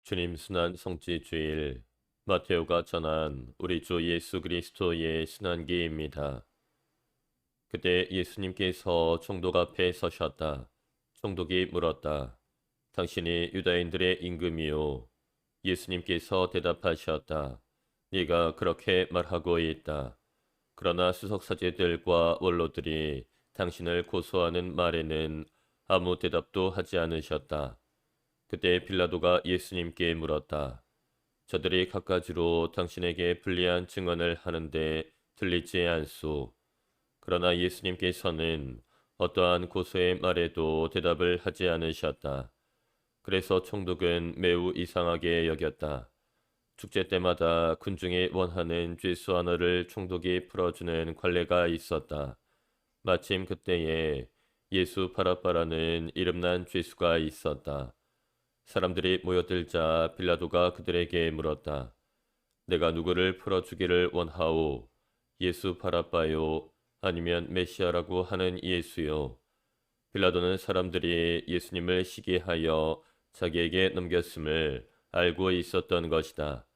주님 순환 성지주일 마테오가 전한 우리 주 예수 그리스도의 순환기입니다. 그때 예수님께서 총독 앞에 서셨다. 총독이 물었다. 당신이 유다인들의 임금이요. 예수님께서 대답하셨다. 네가 그렇게 말하고 있다. 그러나 수석사제들과 원로들이 당신을 고소하는 말에는 아무 대답도 하지 않으셨다. 그때 빌라도가 예수님께 물었다. 저들이 갖가지로 당신에게 불리한 증언을 하는데 들리지 않소. 그러나 예수님께서는 어떠한 고소의 말에도 대답을 하지 않으셨다. 그래서 총독은 매우 이상하게 여겼다. 축제 때마다 군중이 원하는 죄수 하나를 총독이 풀어주는 관례가 있었다. 마침 그때에 예수 바라바라는 이름난 죄수가 있었다. 사람들이 모여들자 빌라도가 그들에게 물었다. 내가 누구를 풀어주기를 원하오? 예수 바라바요? 아니면 메시아라고 하는 예수요? 빌라도는 사람들이 예수님을 시기하여 자기에게 넘겼음을 알고 있었던 것이다.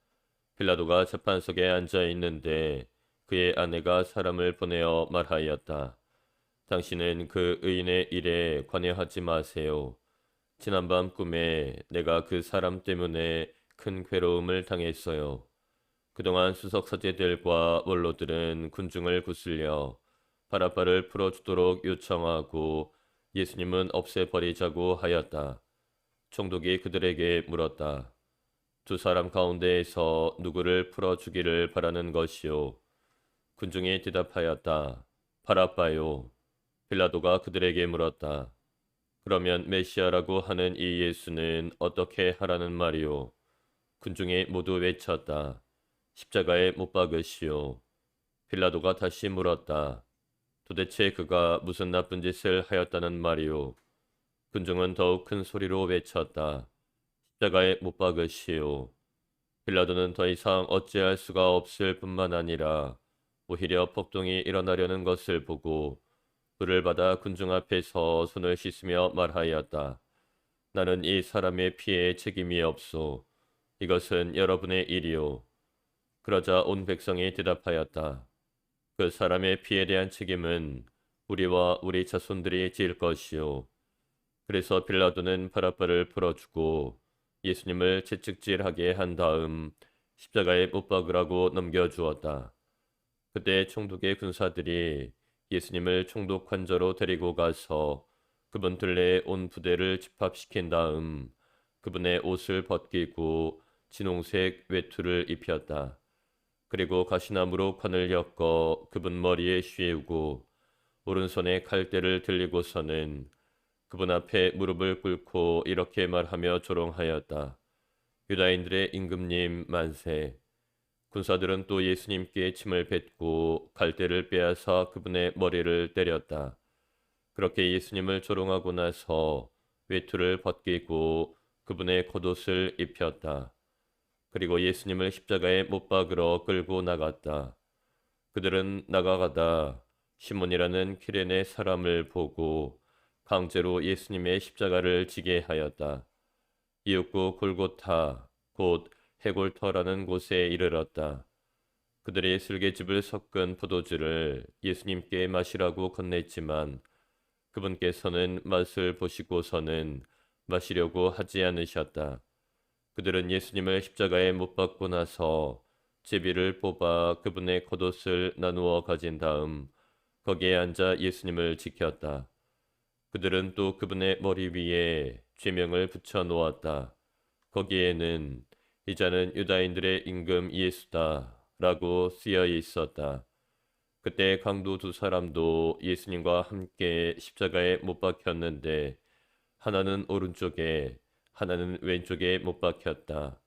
빌라도가 재판석에 앉아 있는데 그의 아내가 사람을 보내어 말하였다. 당신은 그 의인의 일에 관여하지 마세요. 지난밤 꿈에 내가 그 사람 때문에 큰 괴로움을 당했어요. 그동안 수석 사제들과 원로들은 군중을 구슬려 바라바를 풀어주도록 요청하고 예수님은 없애버리자고 하였다. 총독이 그들에게 물었다. 두 사람 가운데에서 누구를 풀어주기를 바라는 것이요. 군중이 대답하였다. 바라바요. 빌라도가 그들에게 물었다. 그러면 메시아라고 하는 이 예수는 어떻게 하라는 말이오? 군중이 모두 외쳤다. 십자가에 못 박으시오. 빌라도가 다시 물었다. 도대체 그가 무슨 나쁜 짓을 하였다는 말이오? 군중은 더욱 큰 소리로 외쳤다. 십자가에 못 박으시오. 빌라도는 더 이상 어찌할 수가 없을 뿐만 아니라 오히려 폭동이 일어나려는 것을 보고 불을 받아 군중 앞에서 손을 씻으며 말하였다. 나는 이 사람의 피해에 책임이 없소. 이것은 여러분의 일이오. 그러자 온 백성이 대답하였다. 그 사람의 피해에 대한 책임은 우리와 우리 자손들이 질 것이오. 그래서 빌라도는 바라바를 풀어주고 예수님을 채찍질하게 한 다음 십자가에 못 박으라고 넘겨주었다. 그때 총독의 군사들이 예수님을 총독 관저로 데리고 가서 그분 들레에 온 부대를 집합시킨 다음 그분의 옷을 벗기고 진홍색 외투를 입혔다. 그리고 가시나무로 관을 엮어 그분 머리에 씌우고 오른손에 칼대를 들리고서는 그분 앞에 무릎을 꿇고 이렇게 말하며 조롱하였다. 유다인들의 임금님 만세. 군사들은 또 예수님께 침을 뱉고 갈대를 빼앗아 그분의 머리를 때렸다. 그렇게 예수님을 조롱하고 나서 외투를 벗기고 그분의 겉옷을 입혔다. 그리고 예수님을 십자가에 못 박으러 끌고 나갔다. 그들은 나가가다 시몬이라는 키레네 사람을 보고 강제로 예수님의 십자가를 지게 하였다. 이윽고 골고타 곧 해골터라는 곳에 이르렀다. 그들이 슬개즙을 섞은 포도주를 예수님께 마시라고 건넸지만 그분께서는 맛을 보시고서는 마시려고 하지 않으셨다. 그들은 예수님을 십자가에 못 박고 나서 제비를 뽑아 그분의 겉옷을 나누어 가진 다음 거기에 앉아 예수님을 지켰다. 그들은 또 그분의 머리 위에 죄명을 붙여 놓았다. 거기에는 이자는 유다인들의 임금 예수다 라고 쓰여 있었다. 그때 강도 두 사람도 예수님과 함께 십자가에 못 박혔는데 하나는 오른쪽에 하나는 왼쪽에 못 박혔다.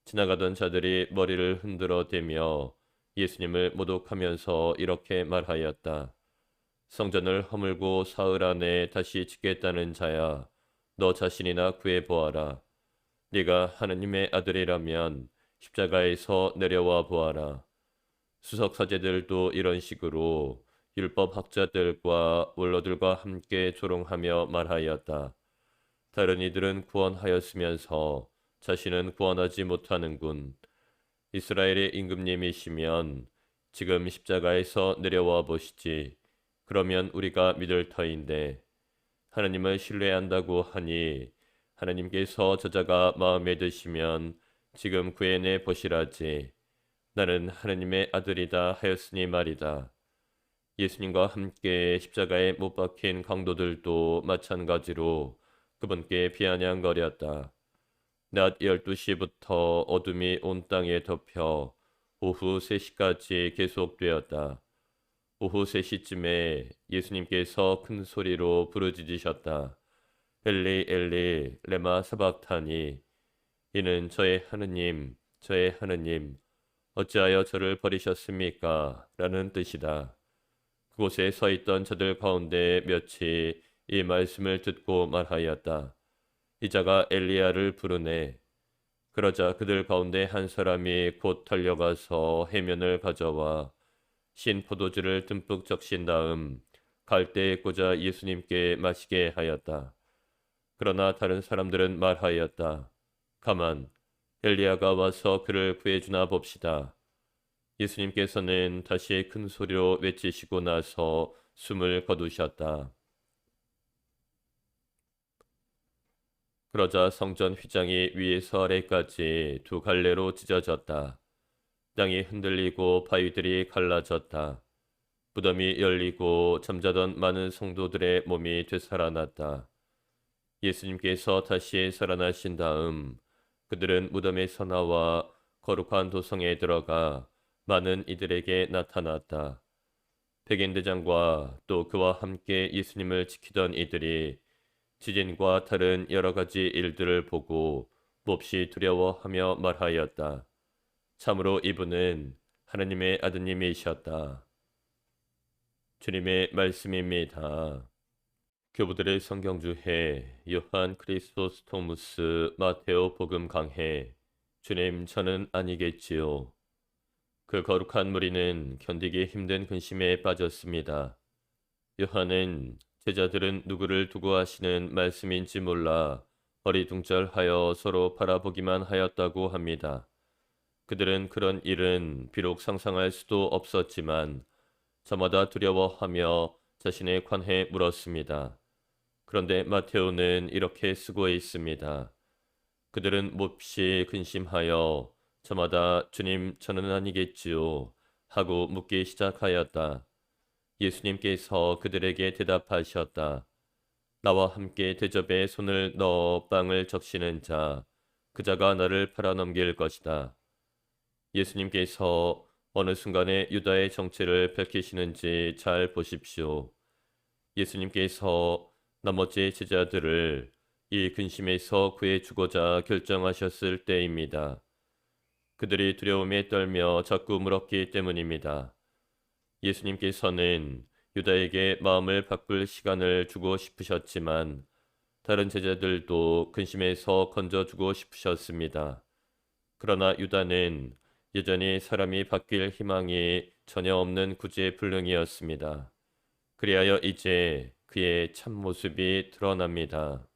지나가던 자들이 머리를 흔들어 대며 예수님을 모독하면서 이렇게 말하였다. 성전을 허물고 사흘 안에 다시 짓겠다는 자야, 너 자신이나 구해보아라. 네가 하느님의 아들이라면 십자가에서 내려와 보아라. 수석 사제들도 이런 식으로 율법 학자들과 원로들과 함께 조롱하며 말하였다. 다른 이들은 구원하였으면서 자신은 구원하지 못하는군. 이스라엘의 임금님이시면 지금 십자가에서 내려와 보시지. 그러면 우리가 믿을 터인데 하나님을 신뢰한다고 하니 하나님께서 저자가 마음에 드시면 지금 구해내 보시라지. 나는 하나님의 아들이다 하였으니 말이다. 예수님과 함께 십자가에 못 박힌 강도들도 마찬가지로 그분께 비아냥거렸다. 낮 12시부터 어둠이 온 땅에 덮여 오후 3시까지 계속되었다. 오후 3시쯤에 예수님께서 큰 소리로 부르짖으셨다. 엘리 엘리 레마 사박타니. 이는 저의 하느님 저의 하느님 어찌하여 저를 버리셨습니까? 라는 뜻이다. 그곳에 서 있던 저들 가운데 몇이 이 말씀을 듣고 말하였다. 이자가 엘리야를 부르네. 그러자 그들 가운데 한 사람이 곧 달려가서 해면을 가져와 신 포도주를 듬뿍 적신 다음 갈대에 꽂아 예수님께 마시게 하였다. 그러나 다른 사람들은 말하였다. 가만, 엘리야가 와서 그를 구해주나 봅시다. 예수님께서는 다시 큰 소리로 외치시고 나서 숨을 거두셨다. 그러자 성전 휘장이 위에서 아래까지 두 갈래로 찢어졌다. 땅이 흔들리고 바위들이 갈라졌다. 무덤이 열리고 잠자던 많은 성도들의 몸이 되살아났다. 예수님께서 다시 살아나신 다음 그들은 무덤에서 나와 거룩한 도성에 들어가 많은 이들에게 나타났다. 백인대장과 또 그와 함께 예수님을 지키던 이들이 지진과 다른 여러 가지 일들을 보고 몹시 두려워하며 말하였다. 참으로 이분은 하나님의 아드님이셨다. 주님의 말씀입니다. 교부들의 성경주해 요한 크리스토스토무스 마테오 복음 강해. 주님, 저는 아니겠지요. 그 거룩한 무리는 견디기 힘든 근심에 빠졌습니다. 요한은 제자들은 누구를 두고 하시는 말씀인지 몰라 어리둥절하여 서로 바라보기만 하였다고 합니다. 그들은 그런 일은 비록 상상할 수도 없었지만 저마다 두려워하며 자신에 관해 물었습니다. 그런데 마테오는 이렇게 쓰고 있습니다. 그들은 몹시 근심하여 저마다 주님, 저는 아니겠지요 하고 묻기 시작하였다. 예수님께서 그들에게 대답하셨다. 나와 함께 대접에 손을 넣어 빵을 적시는 자, 그 자가 나를 팔아넘길 것이다. 예수님께서 어느 순간에 유다의 정체를 밝히시는지 잘 보십시오. 예수님께서 나머지 제자들을 이 근심에서 구해주고자 결정하셨을 때입니다. 그들이 두려움에 떨며 자꾸 물었기 때문입니다. 예수님께서는 유다에게 마음을 바꿀 시간을 주고 싶으셨지만 다른 제자들도 근심에서 건져주고 싶으셨습니다. 그러나 유다는 여전히 사람이 바뀔 희망이 전혀 없는 구제불능이었습니다. 그리하여 이제 그의 참모습이 드러납니다.